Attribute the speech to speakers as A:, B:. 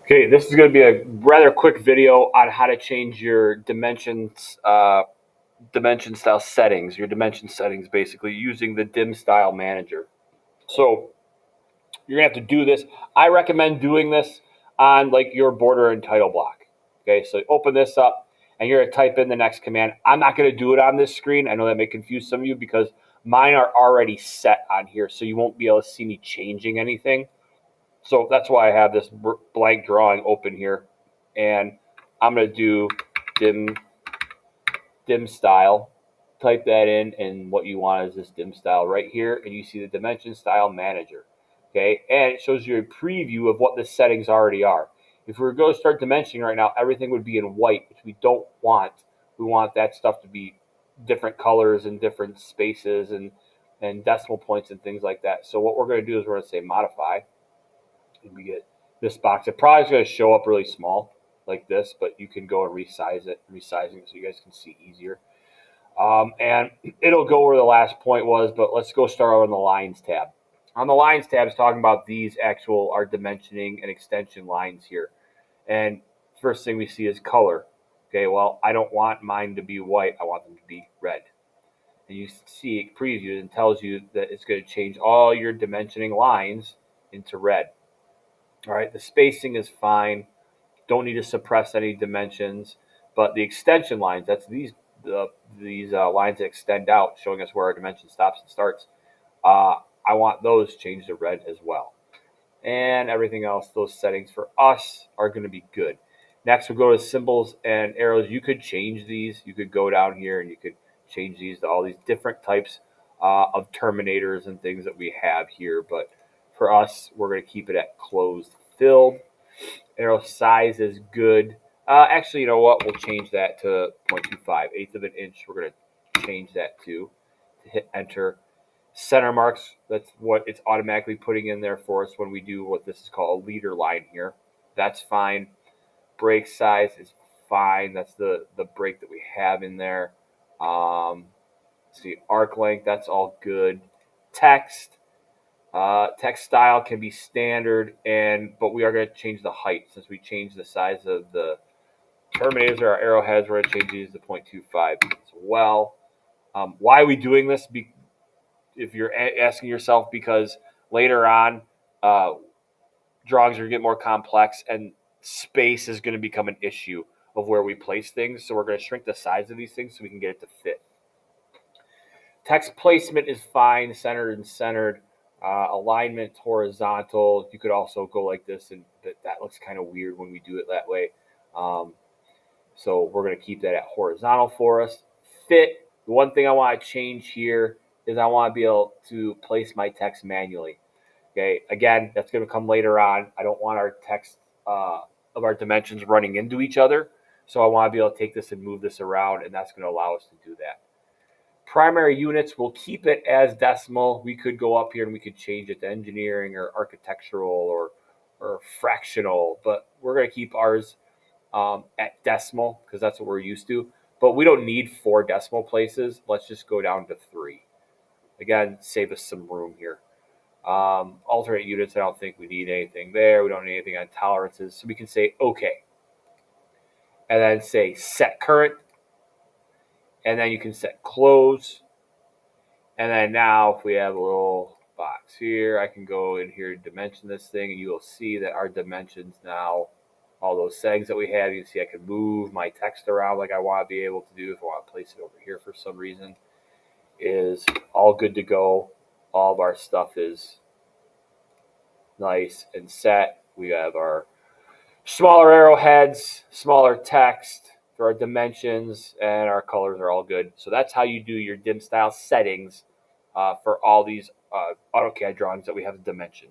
A: Okay, this is going to be a rather quick video on how to change your dimension style settings, your dimension settings basically using the Dimstyle manager. So you're going to have to do this. I recommend doing this on like your border and title block. Okay, so open this up and you're going to type in the next command. I'm not going to do it on this screen. I know that may confuse some of you because mine are already set on here, so you won't be able to see me changing anything. So that's why I have this blank drawing open here, and I'm going to do dim style. Type that in, and what you want is this dim style right here, and you see the dimension style manager. Okay, and it shows you a preview of what the settings already are. If we were going to start dimensioning right now, everything would be in white, which we don't want. We want that stuff to be different colors and different spaces and decimal points and things like that. So what we're going to do is we're going to say modify. We get this box. It probably is going to show up really small like this, but you can go and resizing it so you guys can see easier. And it'll go where the last point was, but let's go start on the lines tab. On the lines tab is talking about these our dimensioning and extension lines here. And first thing we see is color. Okay, well, I don't want mine to be white. I want them to be red. And you see it previewed and tells you that it's going to change all your dimensioning lines into red. All right, the spacing is fine. Don't need to suppress any dimensions, but the extension lines, that's these lines that extend out, showing us where our dimension stops and starts. I want those changed to red as well. And everything else, those settings for us are going to be good. Next, we'll go to symbols and arrows. You could change these. You could go down here and you could change these to all these different types of terminators and things that we have here. But for us, we're going to keep it at closed filled. Arrow size is good. Actually, you know what? We'll change that to 0.25, eighth of an inch. We're going to change that to hit enter. Center marks, that's what it's automatically putting in there for us when we do what this is called a leader line here. That's fine. Break size is fine. That's the break that we have in there. See, arc length, that's all good. Text, text style can be standard, but we are going to change the height since we changed the size of the terminators or our arrowheads. We're going to change these to 0.25 as well. Why are we doing this? If you're asking yourself, because later on, uh, drawings are going to get more complex and space is going to become an issue of where we place things. So we're going to shrink the size of these things so we can get it to fit. Text placement is fine, centered and centered. Alignment horizontal. You could also go like this, and that looks kind of weird when we do it that way. Um, so we're going to keep that at horizontal for us. Fit. The one thing I want to change here is I want to be able to place my text manually. Okay. Again, that's going to come later on. I don't want our text of our dimensions running into each other. So I want to be able to take this and move this around, and that's going to allow us to do that. Primary units, we'll keep it as decimal. We could go up here and we could change it to engineering or architectural or fractional, but we're going to keep ours at decimal because that's what we're used to. But we don't need 4 decimal places. Let's just go down to 3. Again, save us some room here. Alternate units, I don't think we need anything there. We don't need anything on tolerances. So we can say OK. And then say set current. And then you can set close. And then now if we have a little box here, I can go in here and dimension this thing. And you will see that our dimensions now, all those settings that we have, you can see I can move my text around like I want to be able to do. If I want to place it over here for some reason, is all good to go. All of our stuff is nice and set. We have our smaller arrowheads, smaller text for our dimensions, and our colors are all good. So that's how you do your Dimstyle settings for all these AutoCAD drawings that we have a dimension.